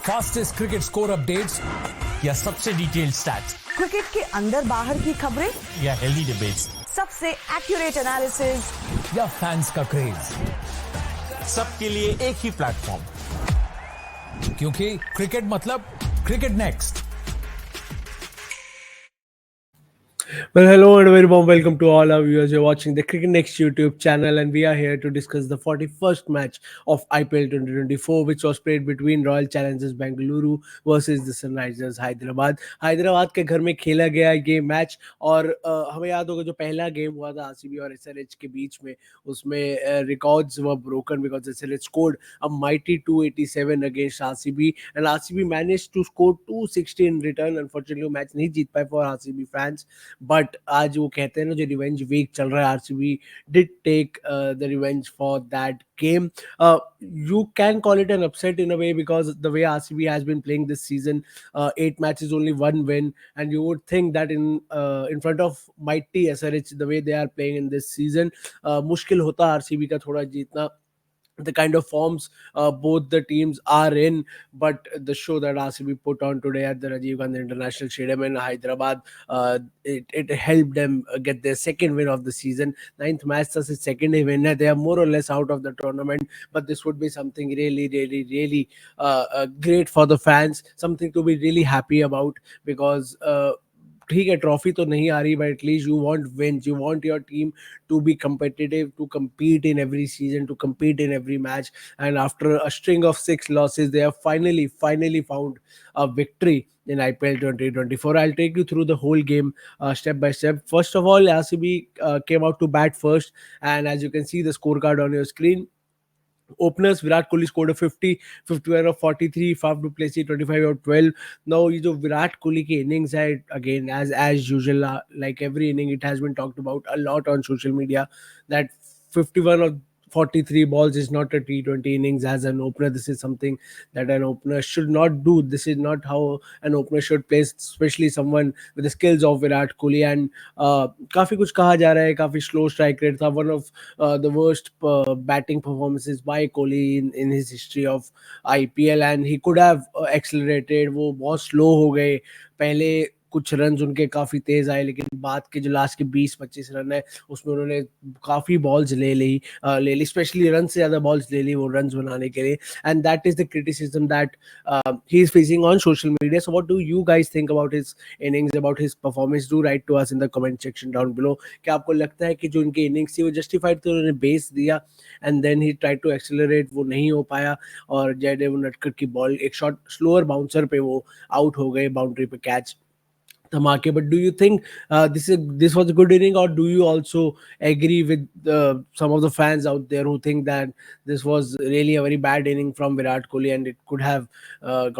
Fastest cricket score updates या सबसे detailed stats cricket के अंदर बाहर की खबरें या हेल्दी डिबेट्स, सबसे एक्यूरेट एनालिसिस या फैंस का क्रेज, सबके लिए एक ही प्लेटफॉर्म, क्योंकि क्रिकेट मतलब cricket next. Well, hello and a very warm welcome to all our viewers. You're watching the Cricket Next YouTube channel, and we are here to discuss the 41st match of IPL 2024, which was played between Royal Challengers Bengaluru versus the Sunrisers Hyderabad. Hyderabad के घर में खेला गया ये match और हमें याद होगा जो पहला गेम हुआ था आरसीबी और एसआरएच के बीच में, उसमें records were broken because SRH scored a mighty 287 against RCB and RCB managed to score 260 in return. Unfortunately, वो मैच नहीं जीत पाए for RCB fans. बट आज वो कहते हैं ना जो रिवेंज वीक चल रहा है, RCB did take the revenge for that game. You can call it an upset in a way because the way RCB has been playing this season, 8 matches, only 1 win, and you would think that in front of mighty SRH, the way they are playing in this season, मुश्किल होता RCB का थोड़ा जीतना. The kind of forms both the teams are in, but the show that RCB put on today at the Rajiv Gandhi International Stadium in Hyderabad, it helped them get their second win of the season. Ninth match was his second win. They are more or less out of the tournament, but this would be something really great for the fans, something to be really happy about because ठीक है trophy तो नहीं आ रही but at least you want wins, you want your team to be competitive, to compete in every season, to compete in every match. And after a string of 6 losses, they have finally found a victory in IPL 2024. I'll take you through the whole game step by step. First of all, RCB came out to bat first, and as you can see the scorecard on your screen, openers Virat Kohli scored a 50, 51 of 43, Faf du Plessis 25 of 12. Now ये जो विराट कोहली की innings है, again as usual, like every inning it has been talked about a lot on social media that 51 of 43 balls is not a T20 innings as an opener. This is something that an opener should not do. This is not how an opener should play, especially someone with the skills of Virat Kohli. And काफी कुछ कहा जा रहा है, काफी slow strike rate था, one of the worst batting performances by Kohli in his history of IPL, and he could have accelerated. वो बहुत slow हो गए, पहले कुछ रन उनके काफी तेज आए, लेकिन बाद के जो लास्ट के 20-25 रन है उसमें उन्होंने काफी बॉल्स ले ली, स्पेशली रन से ज्यादा बॉल्स ले ली वो रन बनाने के लिए. And that is the criticism that he is facing on social media. So what do you guys think about his innings, about his performance? Do write to us in the comment section down below. क्या आपको लगता है कि जो उनकी innings थी वो justified थी, उन्होंने बेस दिया and then he try to accelerate, वो नहीं हो पाया और जयदेव उनडकट की बॉल एक शॉट स्लोअर बाउंसर पे वो आउट हो गए, बाउंड्री पे कैच धमाके. But do you think this was a good inning, or do you also agree with some of the fans out there who think that this was really a very bad inning from Virat Kohli and it could have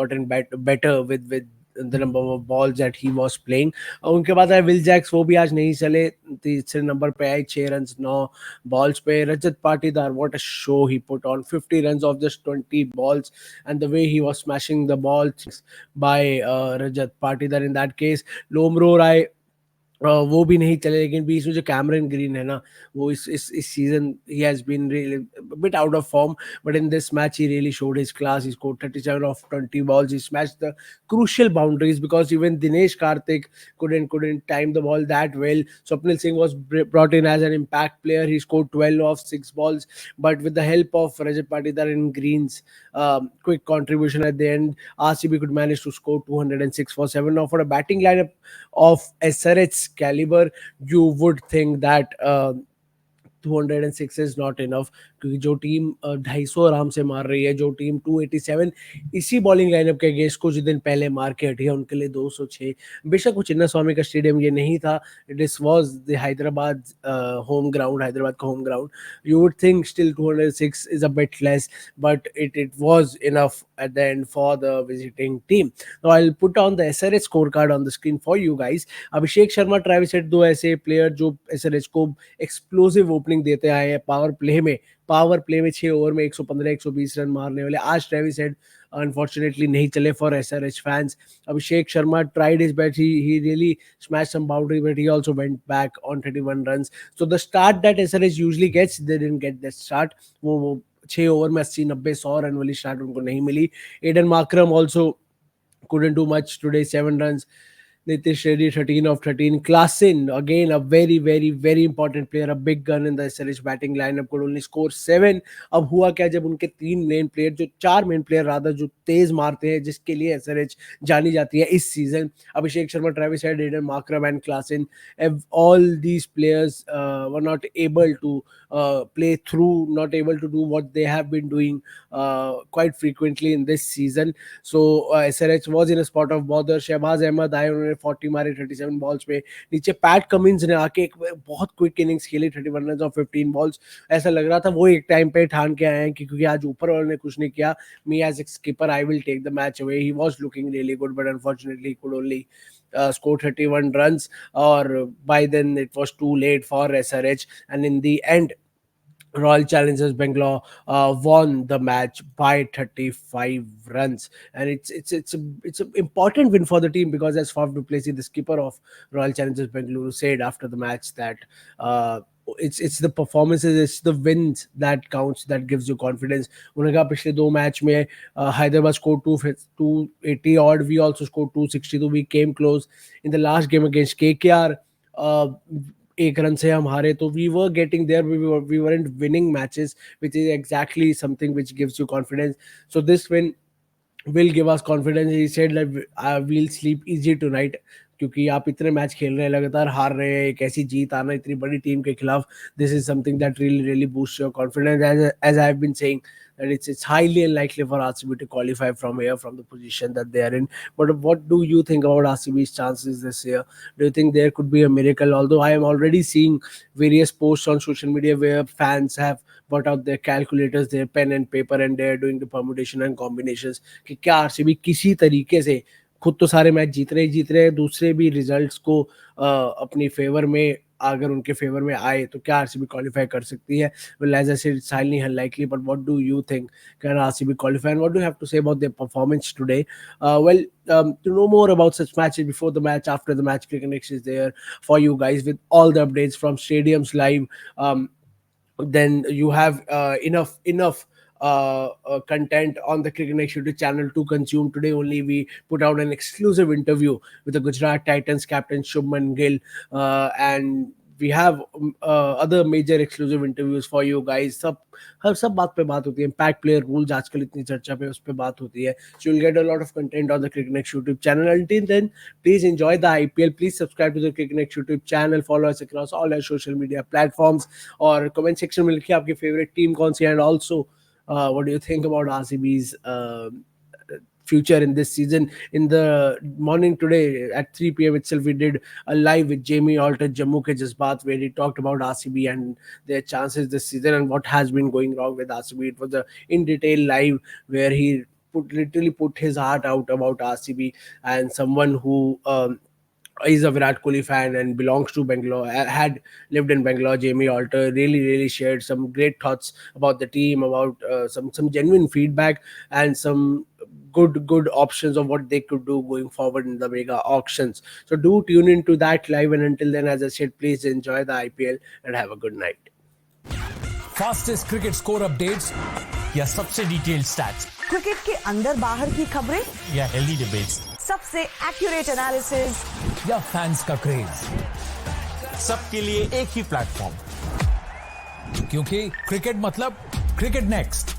gotten better with the number of balls that he was playing? उनके बाद आए Will Jacks, वो भी आज नहीं चले, तीसरे number पे आए 6 रन 9 बॉल्स पे. Rajat Patidar, what a show he put on, 50 runs of just 20 balls, and the way he was smashing the balls by Rajat Patidar in that case. Lomror राय वो भी नहीं चले, लेकिन बीच में जो कैमरन ग्रीन है ना, वो इस season he has been really bit out of form, but in this match he really showed his class. He scored 37 of 20 balls. He smashed the crucial boundaries because even Dinesh Karthik couldn't time the ball that well. Swapnil Singh was brought in as an impact player. He scored 12 of 6 balls, but with the help of Rajat Patidar and Green's quick contribution at the end, RCB could manage to score 206 for 7. Now for a batting lineup of SRH caliber, you would think that 206 is not enough, क्योंकि जो team 250 आराम से मार रही है, जो team 287 इसी bowling lineup के अगेंस्ट कुछ दिन पहले मार के हटी है, उनके लिए 206. बेशक वो चिन्ना स्वामी का स्टेडियम ये नहीं था, this was the Hyderabad home ground, Hyderabad का home ground. You would think still 206 is a bit less, but it was enough at the end for the visiting team. Now I'll put on the SRH scorecard on the screen for you guys. Abhishek Sharma, Travis head, दो ऐसे player जो SRH को explosive opening देते आए हैं power play में 6 over में 115-120 run मारने वाले. आज Travis head unfortunately nahi chale for SRH fans. Abhishek Sharma tried his best. He really smashed some boundary, but he also went back on 31 runs. So the start that SRH usually gets, they didn't get that start. वो 6 over में 80-90-100 run वाली start उनको नहीं मिली. Aiden Markram also couldn't do much today, 7 runs. Nitish Reddy 13 of 13. Klassen, again a very very important player, a big gun in the SRH batting lineup, could only score 7. अब हुआ क्या जब उनके 3 main player, जो 4 main player rather, जो तेज मारते हैं, जिसके लिए SRH जानी जाती है इस season, Abhishek Sharma, Travis Head, Aiden Markram and Klaasen, all these players were not able to play through, not able to do what they have been doing quite frequently in this season. So SRH was in a spot of bother. Shahbaz Ahmed आए, उन्होंने 40 मारे 37 balls पे. नीचे PAT Cummins ने आके एक बहुत quick innings खेली, 31 रन और 15 बॉल्स. ऐसा लग रहा था वो एक टाइम पे ठान के आए हैं कि क्योंकि आज ऊपर वालों ने कुछ नहीं किया, me as a skipper I will take the match away. He was looking really good but unfortunately he could only score 31 runs, or by then it was too late for SRH, and in the end Royal Challengers Bangalore won the match by 35 runs, and it's an important win for the team, because as Faf du Plessis, the skipper of Royal Challengers Bangalore, said after the match that it's the performances, it's the wins that counts, that gives you confidence. उन्होंने कहा पिछले 2 match में Hyderabad scored 280 odd, we also scored 262, we came close in the last game against KKR. 1 run से हम हारे, तो we were getting there, we weren't winning matches, which is exactly something which gives you confidence. So this win will give us confidence. He said that we'll sleep easy tonight, क्योंकि आप इतने match खेल रहे हैं, लगातार हार रहे हैं, एक ऐसी जीत आना इतनी बड़ी टीम के खिलाफ, this is something that really boosts your confidence. As I have been saying, that it's highly unlikely for RCB to qualify from here, from the position that they are in. But what do you think about RCB's chances this year? Do you think there could be a miracle? Although I am already seeing various posts on social media where fans have brought out their calculators, their pen and paper, and they're doing the permutation and combinations कि क्या RCB किसी तरीके से, खुद तो सारे match जीत रहे हैं, दूसरे भी रिजल्ट्स को अपनी फेवर में, अगर उनके फेवर में आए तो क्या RCB क्वालिफाई कर सकती है? Well, as I said, it's highly unlikely, but what do you think? Can RCB qualify, and what do you have to say about their performance today? To know more about such matches, before the match, after the match, Cricket Next is there for you guys with all the updates from Stadiums Live. Then you have enough content on the Cricket Next YouTube channel to consume. Today only we put out an exclusive interview with the Gujarat Titans captain Shubman Gill, and we have other major exclusive interviews for you guys. सब बात पे बात होती है. Impact player rules आजकल इतनी चर्चा पे, उस पे बात होती है. So you'll get a lot of content on the Cricket Next YouTube channel. Until then, please enjoy the IPL. Please subscribe to the Cricket Next YouTube channel. Follow us across all our social media platforms. और comment section में लिखिए आपकी favorite team कौन सी है, and also what do you think about RCB's future in this season? In the morning today at 3 p.m. itself, we did a live with Jamie Alter, Jammu Ke Jazbaat, where he talked about RCB and their chances this season and what has been going wrong with RCB. It was a in detail live where he literally put his heart out about RCB, and someone who is a Virat Kohli fan and belongs to Bangalore, had lived in Bangalore, Jamie Alter really shared some great thoughts about the team, about some genuine feedback, and some good options of what they could do going forward in the mega auctions. So do tune into that live, and until then, as I said, please enjoy the IPL and have a good night. Fastest cricket score updates या सबसे detailed stats, cricket के अंदर बाहर की खबरें या healthy debates, सबसे accurate analysis या फैंस का क्रेज, सबके लिए एक ही प्लेटफॉर्म, क्योंकि क्रिकेट मतलब क्रिकेट नेक्स्ट.